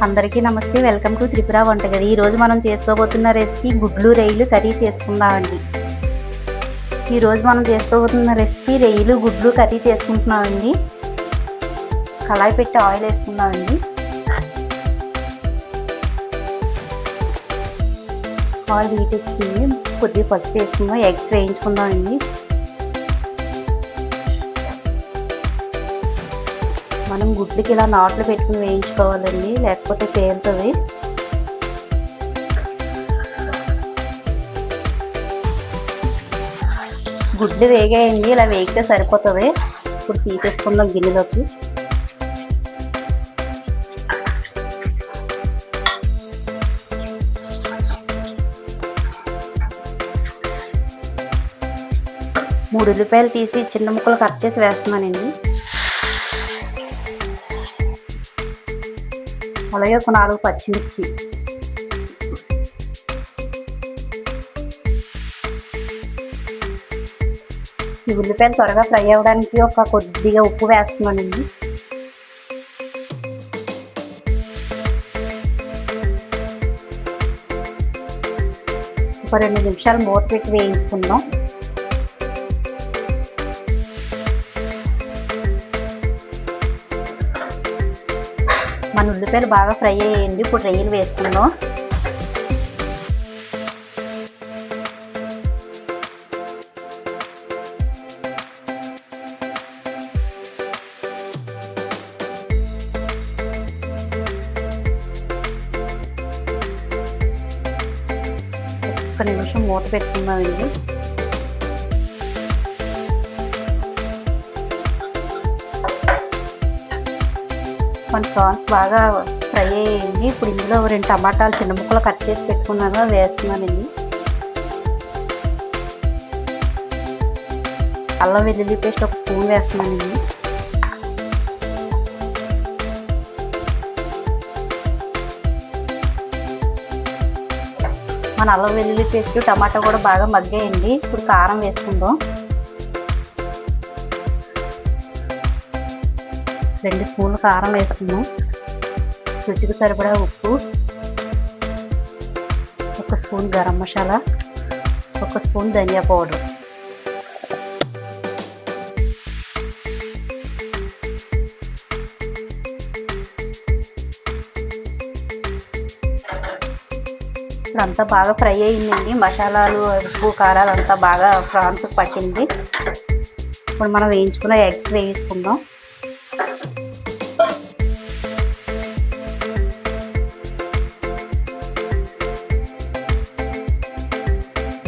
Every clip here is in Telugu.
అందరికీ నమస్తే. వెల్కమ్ టు త్రిపుర వంటగది. ఈరోజు మనం చేసుకోబోతున్న రెసిపీ గుడ్లు రొయ్యలు కర్రీ చేసుకుందామండి. ఈరోజు మనం చేసుకోబోతున్న రెసిపీ రొయ్యలు గుడ్లు కర్రీ చేసుకుంటున్నామండి. కళాయి పెట్టి ఆయిల్ వేసుకుందామండి. ఆయిల్ హీట్ ఎక్కింది, కొద్దిగా పసుపు వేసుకుందాం. ఎగ్స్ వేయించుకుందామండి. మనం గుడ్లకి ఇలా నాట్లు పెట్టుకుని వేయించుకోవాలండి, లేకపోతే పేలుతుంది. గుడ్లు వేగాయండి, ఇలా వేగితే సరిపోతుంది. ఇప్పుడు తీసేసుకుందాం గిన్నెలోకి. మూడు ఉల్లిపాయలు తీసి చిన్న ముక్కలు కట్ చేసి వేస్తున్నానండి. అలాగే ఒక 4 పచ్చిమిర్చి, ఈ ఉల్లిపాయలు త్వరగా ఫ్రై అవ్వడానికి కొద్దిగా ఉప్పు వేస్తున్నానండి. ఒక 2 నిమిషాలు మూత పెట్టి వేయించుకుందాం. మన ఉల్లిపాయలు బాగా ఫ్రై అయ్యండి. ఇప్పుడు రొయ్యలు వేసుకుందాం. ఒక నిమిషం మూత పెట్టుకుందామండి. మన ప్రాన్స్ బాగా ఫ్రై అయ్యింది. ఇప్పుడు ఇందులో 2 టమాటాలు చిన్న ముక్కలు కట్ చేసి పెట్టుకున్నాను, వేస్తున్నానండి. అల్లం వెల్లుల్లి పేస్ట్ 1 స్పూన్ వేస్తున్నానండి. మన అల్లం వెల్లుల్లి పేస్ట్ టమాటా కూడా బాగా మగ్గాయండి. ఇప్పుడు కారం వేసుకుందాం. 2 స్పూన్లు కారం వేస్తున్నాం. రుచికి సరిపడా ఉప్పు, 1 స్పూన్ గరం మసాలా, 1 స్పూన్ ధనియా పౌడర్. ఇప్పుడంతా బాగా ఫ్రై అయ్యిందండి. మసాలాలు, ఉప్పు, కారాలు అంతా బాగా ప్రాన్స్కి పట్టింది. ఇప్పుడు మనం వేయించుకున్న ఎగ్ వేసుకుందాం.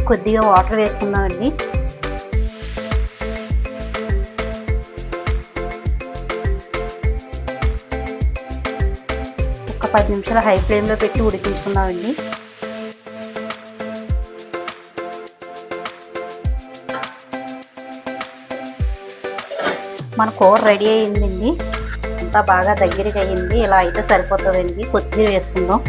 కొద్దిగా వాటర్ వేసుకుందామండి. ఒక 10 నిమిషాలు హై ఫ్లేమ్లో పెట్టి ఉడికించుకుందామండి. మన కూర రెడీ అయ్యిందండి. అంతా బాగా దగ్గరికి అయ్యింది. ఇలా అయితే సరిపోతుందండి. కొత్తిమీర వేసుకుందాం.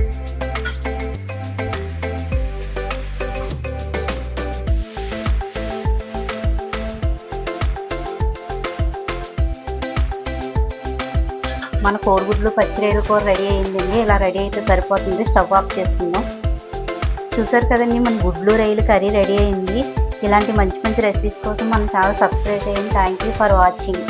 మన కోడిగుడ్లు పచ్చిరొయ్యల కూర రెడీ అయ్యిందండి. ఇలా రెడీ అయితే సరిపోతుంది. స్టవ్ ఆఫ్ చేసుకుందాం. చూసారు కదండి, మన గుడ్లు రొయ్యలు కర్రీ రెడీ అయింది. ఇలాంటి మంచి మంచి రెసిపీస్ కోసం మన ఛానల్ సబ్స్క్రైబ్ చేయండి. Thank you for watching.